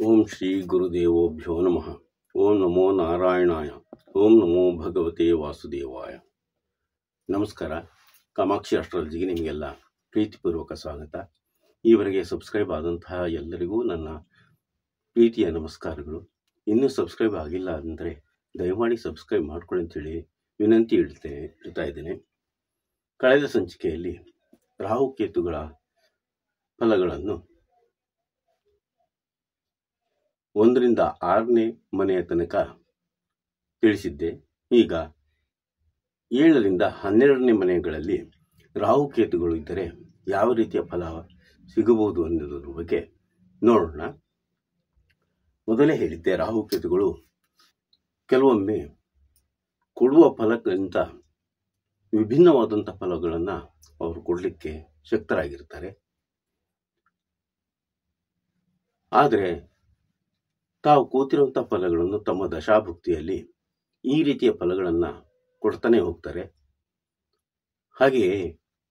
ಓಂ ಶ್ರೀ ಗುರುದೇವೋಭ್ಯೋ ನಮಃ. ಓಂ ನಮೋ ನಾರಾಯಣಾಯ. ಓಂ ನಮೋ ಭಗವತೆ ವಾಸುದೇವಾಯ. ನಮಸ್ಕಾರ. ಕಾಮಾಕ್ಷಿ ಅಸ್ಟ್ರಾಲಜಿಗೆ ನಿಮಗೆಲ್ಲ ಪ್ರೀತಿಪೂರ್ವಕ ಸ್ವಾಗತ. ಈವರೆಗೆ ಸಬ್ಸ್ಕ್ರೈಬ್ ಆದಂತಹ ಎಲ್ಲರಿಗೂ ನನ್ನ ಪ್ರೀತಿಯ ನಮಸ್ಕಾರಗಳು. ಇನ್ನೂ ಸಬ್ಸ್ಕ್ರೈಬ್ ಆಗಿಲ್ಲ ಅಂದರೆ ದಯಮಾಡಿ ಸಬ್ಸ್ಕ್ರೈಬ್ ಮಾಡ್ಕೊಳ್ಳಿ ಅಂತೇಳಿ ವಿನಂತಿ ಇಡ್ತಾ ಇದ್ದೇನೆ. ಕಳೆದ ಸಂಚಿಕೆಯಲ್ಲಿ ರಾಹುಕೇತುಗಳ ಫಲಗಳನ್ನು 1ರಿಂದ 6ನೇ ಮನೆಯ ತನಕ ತಿಳಿಸಿದ್ದೆ. ಈಗ 7ರಿಂದ 12ನೇ ಮನೆಗಳಲ್ಲಿ ರಾಹುಕೇತುಗಳು ಇದ್ದರೆ ಯಾವ ರೀತಿಯ ಫಲ ಸಿಗಬಹುದು ಅನ್ನೋದ್ರ ಬಗ್ಗೆ ನೋಡೋಣ. ಮೊದಲೇ ಹೇಳಿದ್ದೆ, ರಾಹುಕೇತುಗಳು ಕೆಲವೊಮ್ಮೆ ಕೊಡುವ ಫಲಕ್ಕಿಂತ ವಿಭಿನ್ನವಾದಂಥ ಫಲಗಳನ್ನು ಅವರು ಕೊಡಲಿಕ್ಕೆ ಶಕ್ತರಾಗಿರ್ತಾರೆ. ಆದರೆ ತಾವು ಕೂತಿರುವಂಥ ಫಲಗಳನ್ನು ತಮ್ಮ ದಶಾಭುಕ್ತಿಯಲ್ಲಿ ಈ ರೀತಿಯ ಫಲಗಳನ್ನು ಕೊಡ್ತಾನೆ ಹೋಗ್ತಾರೆ. ಹಾಗೆಯೇ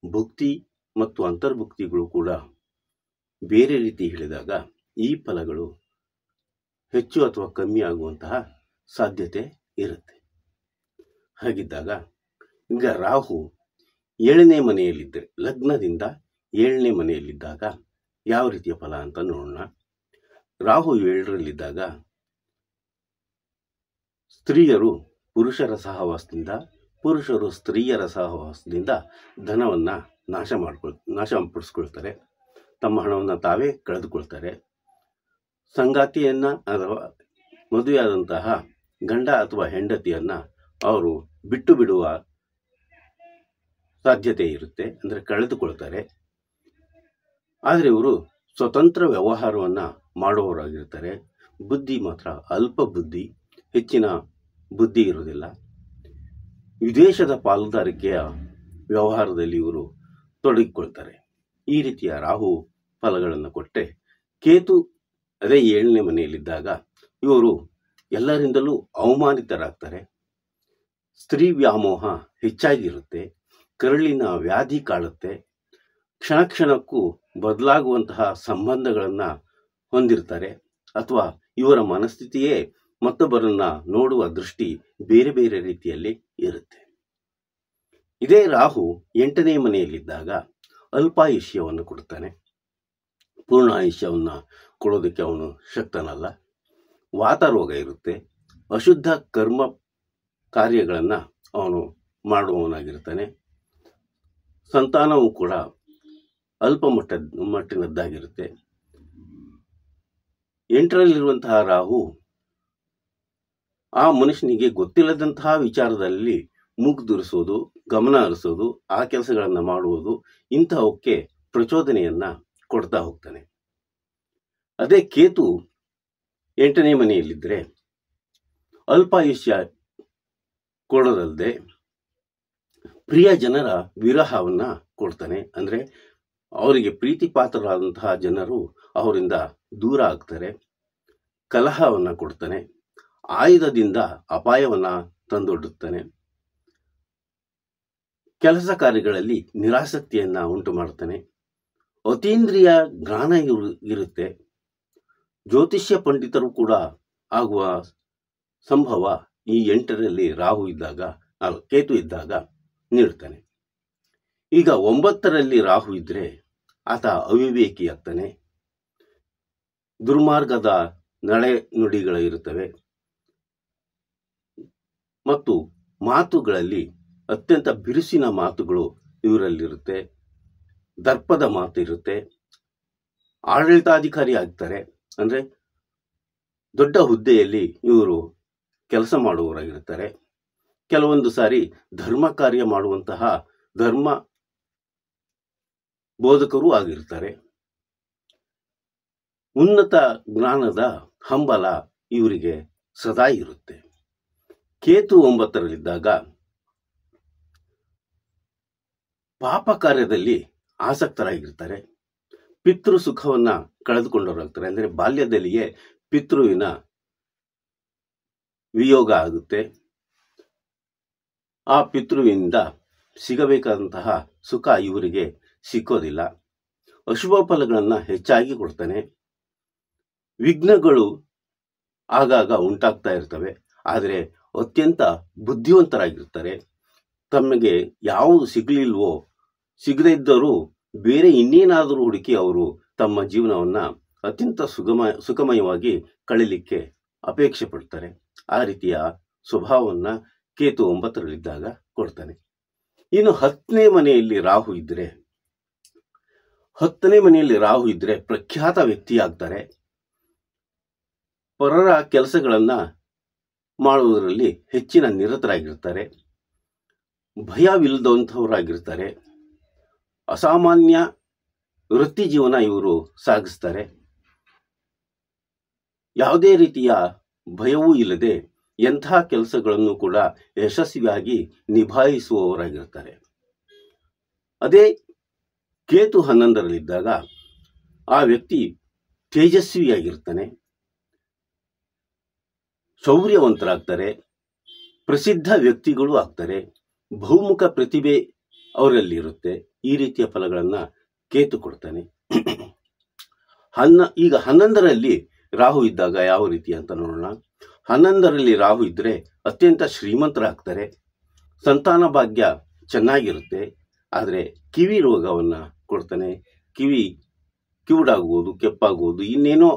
ಭುಕ್ತಿ ಮತ್ತು ಅಂತರ್ಭುಕ್ತಿಗಳು ಕೂಡ ಬೇರೆ ರೀತಿ ಹೇಳಿದಾಗ ಈ ಫಲಗಳು ಹೆಚ್ಚು ಅಥವಾ ಕಮ್ಮಿ ಆಗುವಂತಹ ಸಾಧ್ಯತೆ ಇರುತ್ತೆ. ಹಾಗಿದ್ದಾಗ ಈಗ ರಾಹು 7ನೇ ಮನೆಯಲ್ಲಿದ್ದರೆ, ಲಗ್ನದಿಂದ 7ನೇ ಮನೆಯಲ್ಲಿದ್ದಾಗ ಯಾವ ರೀತಿಯ ಫಲ ಅಂತ ನೋಡೋಣ. ರಾಹು 7ರಲ್ಲಿದ್ದಾಗ ಸ್ತ್ರೀಯರು ಪುರುಷರ ಸಹವಾಸದಿಂದ, ಪುರುಷರು ಸ್ತ್ರೀಯರ ಸಹವಾಸದಿಂದ ಧನವನ್ನು ನಾಶಪಡಿಸ್ಕೊಳ್ತಾರೆ. ತಮ್ಮ ಹಣವನ್ನು ತಾವೇ ಕಳೆದುಕೊಳ್ತಾರೆ. ಸಂಗಾತಿಯನ್ನು ಅಥವಾ ಮದುವೆಯಾದಂತಹ ಗಂಡ ಅಥವಾ ಹೆಂಡತಿಯನ್ನು ಅವರು ಬಿಟ್ಟು ಬಿಡುವ ಸಾಧ್ಯತೆ ಇರುತ್ತೆ, ಅಂದರೆ ಕಳೆದುಕೊಳ್ತಾರೆ. ಆದರೆ ಇವರು ಸ್ವತಂತ್ರ ವ್ಯವಹಾರವನ್ನು ಮಾಡುವವರಾಗಿರ್ತಾರೆ. ಬುದ್ಧಿ ಮಾತ್ರ ಅಲ್ಪ ಬುದ್ಧಿ, ಹೆಚ್ಚಿನ ಬುದ್ಧಿ ಇರುವುದಿಲ್ಲ. ವಿದೇಶದ ಪಾಲುದಾರಿಕೆಯ ವ್ಯವಹಾರದಲ್ಲಿ ಇವರು ತೊಡಗಿಕೊಳ್ತಾರೆ. ಈ ರೀತಿಯ ರಾಹು ಫಲಗಳನ್ನು ಕೊಟ್ಟರೆ, ಕೇತು ಅದೇ 7ನೇ ಮನೆಯಲ್ಲಿದ್ದಾಗ ಇವರು ಎಲ್ಲರಿಂದಲೂ ಅವಮಾನಿತರಾಗ್ತಾರೆ. ಸ್ತ್ರೀ ವ್ಯಾಮೋಹ ಹೆಚ್ಚಾಗಿರುತ್ತೆ. ಕರುಳಿನ ವ್ಯಾಧಿ ಕಾಡುತ್ತೆ. ಕ್ಷಣ ಕ್ಷಣಕ್ಕೂ ಬದಲಾಗುವಂತಹ ಸಂಬಂಧಗಳನ್ನು ಹೊಂದಿರ್ತಾರೆ. ಅಥವಾ ಇವರ ಮನಸ್ಥಿತಿಯೇ ಮತ್ತೊಬ್ಬರನ್ನ ನೋಡುವ ದೃಷ್ಟಿ ಬೇರೆ ಬೇರೆ ರೀತಿಯಲ್ಲಿ ಇರುತ್ತೆ. ಇದೇ ರಾಹು 8ನೇ ಮನೆಯಲ್ಲಿದ್ದಾಗ ಅಲ್ಪಾಯುಷ್ಯವನ್ನು ಕೊಡ್ತಾನೆ. ಪೂರ್ಣ ಆಯುಷ್ಯವನ್ನು ಕೊಡೋದಕ್ಕೆ ಅವನು ಶಕ್ತನಲ್ಲ. ವಾತರೋಗ ಇರುತ್ತೆ. ಅಶುದ್ಧ ಕರ್ಮ ಕಾರ್ಯಗಳನ್ನು ಅವನು ಮಾಡುವವನಾಗಿರ್ತಾನೆ. ಸಂತಾನವೂ ಕೂಡ ಅಲ್ಪ ಮಟ್ಟಿನದ್ದಾಗಿರುತ್ತೆ. 8ರಲ್ಲಿರುವಂತಹ ರಾಹು ಆ ಮನುಷ್ಯನಿಗೆ ಗೊತ್ತಿಲ್ಲದಂತಹ ವಿಚಾರದಲ್ಲಿ ಮುಗ್ದುರಿಸೋದು, ಗಮನ ಹರಿಸೋದು, ಆ ಕೆಲಸಗಳನ್ನು ಮಾಡುವುದು, ಇಂತಹವಕ್ಕೆ ಪ್ರಚೋದನೆಯನ್ನ ಕೊಡ್ತಾ ಹೋಗ್ತಾನೆ. ಅದೇ ಕೇತು 8ನೇ ಮನೆಯಲ್ಲಿದ್ದರೆ ಅಲ್ಪಾಯುಷ್ಯ ಕೊಡೋದಲ್ಲದೆ ಪ್ರಿಯ ಜನರ ವಿರಹವನ್ನ ಕೊಡ್ತಾನೆ. ಅಂದರೆ ಅವರಿಗೆ ಪ್ರೀತಿ ಪಾತ್ರರಾದಂತಹ ಜನರು ಅವರಿಂದ ದೂರ ಆಗ್ತಾರೆ. ಕಲಹವನ್ನು ಕೊಡ್ತಾನೆ. ಆಯುಧದಿಂದ ಅಪಾಯವನ್ನು ತಂದೊಡ್ಡುತ್ತಾನೆ. ಕೆಲಸ ಕಾರ್ಯಗಳಲ್ಲಿ ನಿರಾಸಕ್ತಿಯನ್ನ ಉಂಟು ಮಾಡ್ತಾನೆ. ಅತೀಂದ್ರಿಯ ಜ್ಞಾನ ಇರುತ್ತೆ. ಜ್ಯೋತಿಷ್ಯ ಪಂಡಿತರು ಕೂಡ ಆಗುವ ಸಂಭವ ಈ 8ರಲ್ಲಿ ರಾಹು ಇದ್ದಾಗ, ಕೇತು ಇದ್ದಾಗ ನೀಡ್ತಾನೆ. ಈಗ 9ರಲ್ಲಿ ರಾಹು ಇದ್ರೆ ಆತ ಅವಿವೇಕಿ ಆಗ್ತಾನೆ. ದುರ್ಮಾರ್ಗದ ನಡೆ ನುಡಿಗಳು ಇರುತ್ತವೆ ಮತ್ತು ಮಾತುಗಳಲ್ಲಿ ಅತ್ಯಂತ ಬಿರುಸಿನ ಮಾತುಗಳು ಇವರಲ್ಲಿರುತ್ತೆ. ದರ್ಪದ ಮಾತು ಇರುತ್ತೆ. ಆಡಳಿತಾಧಿಕಾರಿ ಆಗ್ತಾರೆ. ಅಂದ್ರೆ ದೊಡ್ಡ ಹುದ್ದೆಯಲ್ಲಿ ಇವರು ಕೆಲಸ ಮಾಡುವವರಾಗಿರ್ತಾರೆ. ಕೆಲವೊಂದು ಸಾರಿ ಧರ್ಮ ಕಾರ್ಯ ಮಾಡುವಂತಹ ಧರ್ಮ ಬೋಧಕರೂ ಆಗಿರ್ತಾರೆ. ಉನ್ನತ ಜ್ಞಾನದ ಹಂಬಲ ಇವರಿಗೆ ಸದಾ ಇರುತ್ತೆ. ಕೇತು 9ರಲ್ಲಿದ್ದಾಗ ಪಾಪ ಕಾರ್ಯದಲ್ಲಿ ಆಸಕ್ತರಾಗಿರ್ತಾರೆ. ಪಿತೃ ಸುಖವನ್ನ ಕಳೆದುಕೊಂಡವರಾಗ್ತಾರೆ. ಅಂದರೆ ಬಾಲ್ಯದಲ್ಲಿಯೇ ಪಿತೃವಿನ ವಿಯೋಗ ಆಗುತ್ತೆ. ಆ ಪಿತೃವಿನಿಂದ ಸಿಗಬೇಕಾದಂತಹ ಸುಖ ಇವರಿಗೆ ಸಿಕ್ಕೋದಿಲ್ಲ. ಅಶುಭ ಫಲಗಳನ್ನು ಹೆಚ್ಚಾಗಿ ಕೊಡ್ತಾನೆ. ವಿಘ್ನಗಳು ಆಗಾಗ ಉಂಟಾಗ್ತಾ ಇರ್ತವೆ. ಆದರೆ ಅತ್ಯಂತ ಬುದ್ಧಿವಂತರಾಗಿರ್ತಾರೆ. ತಮಗೆ ಯಾವುದು ಸಿಗಲಿಲ್ವೋ, ಸಿಗದೇ ಇದ್ದರೂ ಬೇರೆ ಇನ್ನೇನಾದರೂ ಹುಡುಕಿ ಅವರು ತಮ್ಮ ಜೀವನವನ್ನು ಅತ್ಯಂತ ಸುಖಮಯವಾಗಿ ಕಳೀಲಿಕ್ಕೆ ಅಪೇಕ್ಷೆ ಪಡ್ತಾರೆ. ಆ ರೀತಿಯ ಸ್ವಭಾವವನ್ನು ಕೇತು 9ರಲ್ಲಿದ್ದಾಗ ಕೊಡ್ತಾನೆ. ಇನ್ನು 10ನೇ ಮನೆಯಲ್ಲಿ ರಾಹು ಇದ್ದರೆ, 10ನೇ ಮನೆಯಲ್ಲಿ ರಾಹು ಇದ್ದರೆ ಪ್ರಖ್ಯಾತ ವ್ಯಕ್ತಿಯಾಗ್ತಾರೆ. ಪರರ ಕೆಲಸಗಳನ್ನ ಮಾಡುವುದರಲ್ಲಿ ಹೆಚ್ಚಿನ ನಿರತರಾಗಿರ್ತಾರೆ. ಭಯವಿಲ್ಲದಂಥವರಾಗಿರ್ತಾರೆ. ಅಸಾಮಾನ್ಯ ವೃತ್ತಿ ಜೀವನ ಇವರು ಸಾಗಿಸ್ತಾರೆ. ಯಾವುದೇ ರೀತಿಯ ಭಯವೂ ಇಲ್ಲದೆ ಎಂಥ ಕೆಲಸಗಳನ್ನು ಕೂಡ ಯಶಸ್ವಿಯಾಗಿ ನಿಭಾಯಿಸುವವರಾಗಿರ್ತಾರೆ. ಅದೇ ಕೇತು 11ರಲ್ಲಿದ್ದಾಗ ಆ ವ್ಯಕ್ತಿ ತೇಜಸ್ವಿಯಾಗಿರ್ತಾನೆ, ಶೌರ್ಯವಂತರಾಗ್ತಾರೆ, ಪ್ರಸಿದ್ಧ ವ್ಯಕ್ತಿಗಳು ಆಗ್ತಾರೆ, ಬಹುಮುಖ ಪ್ರತಿಭೆ ಅವರಲ್ಲಿರುತ್ತೆ. ಈ ರೀತಿಯ ಫಲಗಳನ್ನು ಕೇತು ಕೊಡ್ತಾನೆ. ಈಗ 11ರಲ್ಲಿ ರಾಹು ಇದ್ದಾಗ ಯಾವ ರೀತಿ ಅಂತ ನೋಡೋಣ. 11ರಲ್ಲಿ ರಾಹು ಇದ್ದರೆ ಅತ್ಯಂತ ಶ್ರೀಮಂತರಾಗ್ತಾರೆ. ಸಂತಾನ ಭಾಗ್ಯ ಚೆನ್ನಾಗಿರುತ್ತೆ. ಆದರೆ ಕಿವಿ ರೋಗವನ್ನು ಕೊಡ್ತಾನೆ. ಕಿವುಡಾಗುವುದು, ಕೆಪ್ಪಾಗುವುದು, ಇನ್ನೇನೋ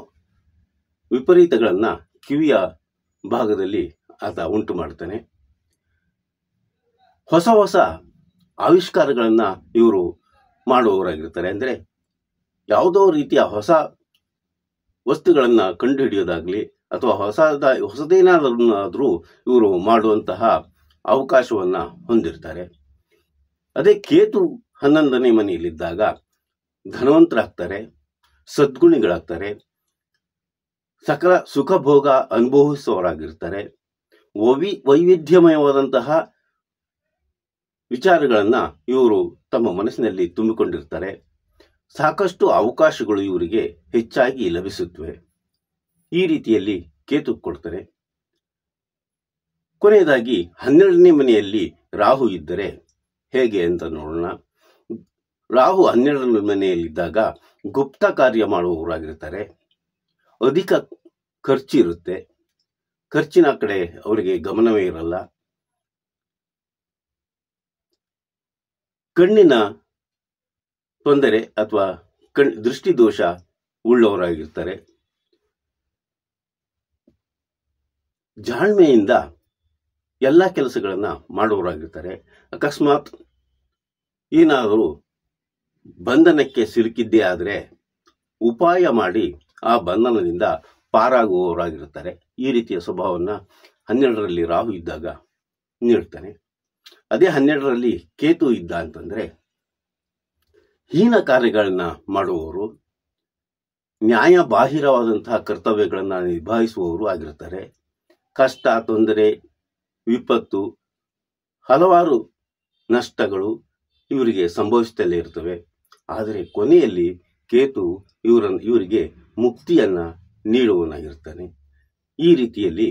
ವಿಪರೀತಗಳನ್ನು ಕಿವಿಯ ಭಾಗದಲ್ಲಿ ಆತ ಉಂಟು ಮಾಡ್ತಾನೆ. ಹೊಸ ಹೊಸ ಆವಿಷ್ಕಾರಗಳನ್ನು ಇವರು ಮಾಡುವವರಾಗಿರ್ತಾರೆ. ಅಂದರೆ ಯಾವುದೋ ರೀತಿಯ ಹೊಸ ವಸ್ತುಗಳನ್ನು ಕಂಡುಹಿಡಿಯೋದಾಗ್ಲಿ ಅಥವಾ ಹೊಸದೇನಾದರೂ ಇವರು ಮಾಡುವಂತಹ ಅವಕಾಶವನ್ನು ಹೊಂದಿರ್ತಾರೆ. ಅದೇ ಕೇತು 11ನೇ ಮನೆಯಲ್ಲಿದ್ದಾಗ ಧನವಂತರಾಗ್ತಾರೆ, ಸದ್ಗುಣಿಗಳಾಗ್ತಾರೆ, ಸಕಲ ಸುಖ ಭೋಗ ಅನುಭವಿಸುವವರಾಗಿರ್ತಾರೆ. ವೈವಿಧ್ಯಮಯವಾದಂತಹ ವಿಚಾರಗಳನ್ನು ಇವರು ತಮ್ಮ ಮನಸ್ಸಿನಲ್ಲಿ ತುಂಬಿಕೊಂಡಿರ್ತಾರೆ. ಸಾಕಷ್ಟು ಅವಕಾಶಗಳು ಇವರಿಗೆ ಹೆಚ್ಚಾಗಿ ಲಭಿಸುತ್ತವೆ. ಈ ರೀತಿಯಲ್ಲಿ ಕೇತು ಕೊಡ್ತಾರೆ. ಕೊನೆಯದಾಗಿ 12ನೇ ಮನೆಯಲ್ಲಿ ರಾಹು ಇದ್ದರೆ ಹೇಗೆ ಅಂತ ನೋಡೋಣ. ರಾಹು 12ನೇ ಮನೆಯಲ್ಲಿದ್ದಾಗ ಗುಪ್ತ ಕಾರ್ಯ ಮಾಡುವವರಾಗಿರ್ತಾರೆ. ಅಧಿಕ ಖರ್ಚು ಇರುತ್ತೆ. ಖರ್ಚಿನ ಕಡೆ ಅವರಿಗೆ ಗಮನವೇ ಇರಲ್ಲ. ಕಣ್ಣಿನ ತೊಂದರೆ ಅಥವಾ ದೃಷ್ಟಿದೋಷ ಉಳ್ಳವರಾಗಿರ್ತಾರೆ. ಜಾಣ್ಮೆಯಿಂದ ಎಲ್ಲ ಕೆಲಸಗಳನ್ನ ಮಾಡುವವರಾಗಿರ್ತಾರೆ. ಅಕಸ್ಮಾತ್ ಏನಾದರೂ ಬಂಧನಕ್ಕೆ ಸಿಲುಕಿದ್ದೇ ಆದರೆ ಉಪಾಯ ಮಾಡಿ ಆ ಬಂಧನದಿಂದ ಪಾರಾಗುವವರಾಗಿರ್ತಾರೆ. ಈ ರೀತಿಯ ಸ್ವಭಾವವನ್ನು 12ರಲ್ಲಿ ರಾಹು ಇದ್ದಾಗ ನೀಡ್ತಾನೆ. ಅದೇ 12ರಲ್ಲಿ ಕೇತು ಇದ್ದ ಅಂತಂದ್ರೆ ಹೀನ ಕಾರ್ಯಗಳನ್ನ ಮಾಡುವವರು, ನ್ಯಾಯ ಬಾಹಿರವಾದಂತಹ ಕರ್ತವ್ಯಗಳನ್ನು ನಿಭಾಯಿಸುವವರು ಆಗಿರ್ತಾರೆ. ಕಷ್ಟ, ತೊಂದರೆ, ವಿಪತ್ತು, ಹಲವಾರು ನಷ್ಟಗಳು ಇವರಿಗೆ ಸಂಭವಿಸುತ್ತಲೇ ಇರ್ತವೆ. ಆದರೆ ಕೊನೆಯಲ್ಲಿ ಕೇತು ಇವರಿಗೆ ಮುಕ್ತಿಯನ್ನ ನೀಡುವವನಾಗಿರ್ತಾನೆ. ಈ ರೀತಿಯಲ್ಲಿ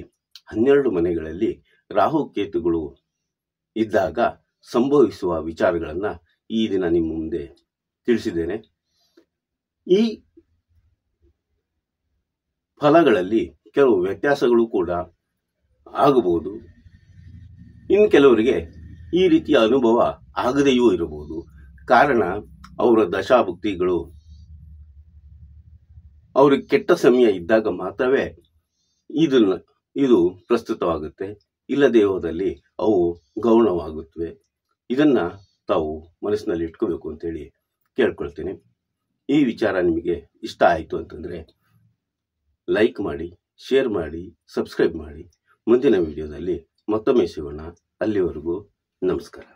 12 ಮನೆಗಳಲ್ಲಿ ರಾಹು ಕೇತುಗಳು ಇದ್ದಾಗ ಸಂಭವಿಸುವ ವಿಚಾರಗಳನ್ನ ಈ ದಿನ ನಿಮ್ಮ ಮುಂದೆ ತಿಳಿಸಿದ್ದೇನೆ. ಈ ಫಲಗಳಲ್ಲಿ ಕೆಲವು ವ್ಯತ್ಯಾಸಗಳು ಕೂಡ ಆಗಬಹುದು. ಇನ್ನು ಕೆಲವರಿಗೆ ಈ ರೀತಿಯ ಅನುಭವ ಆಗದೆಯೂ ಇರಬಹುದು. ಕಾರಣ ಅವರ ದಶಾಭುಕ್ತಿಗಳು ಅವ್ರಿಗೆ ಕೆಟ್ಟ ಸಮಯ ಇದ್ದಾಗ ಮಾತ್ರವೇ ಇದು ಪ್ರಸ್ತುತವಾಗುತ್ತೆ. ಇಲ್ಲದೇ ಹೋದಲ್ಲಿ ಅವು ಗೌಣವಾಗುತ್ತವೆ. ಇದನ್ನ ತಾವು ಮನಸ್ಸಿನಲ್ಲಿ ಇಟ್ಕೋಬೇಕು ಅಂತೇಳಿ ಕೇಳ್ಕೊಳ್ತೀನಿ. ಈ ವಿಚಾರ ನಿಮಗೆ ಇಷ್ಟ ಆಯಿತು ಅಂತಂದ್ರೆ ಲೈಕ್ ಮಾಡಿ, ಶೇರ್ ಮಾಡಿ, ಸಬ್ಸ್ಕ್ರೈಬ್ ಮಾಡಿ. ಮುಂದಿನ ವಿಡಿಯೋದಲ್ಲಿ ಮತ್ತೊಮ್ಮೆ ಸಿಗೋಣ. ಅಲ್ಲಿವರೆಗೂ ನಮಸ್ಕಾರ.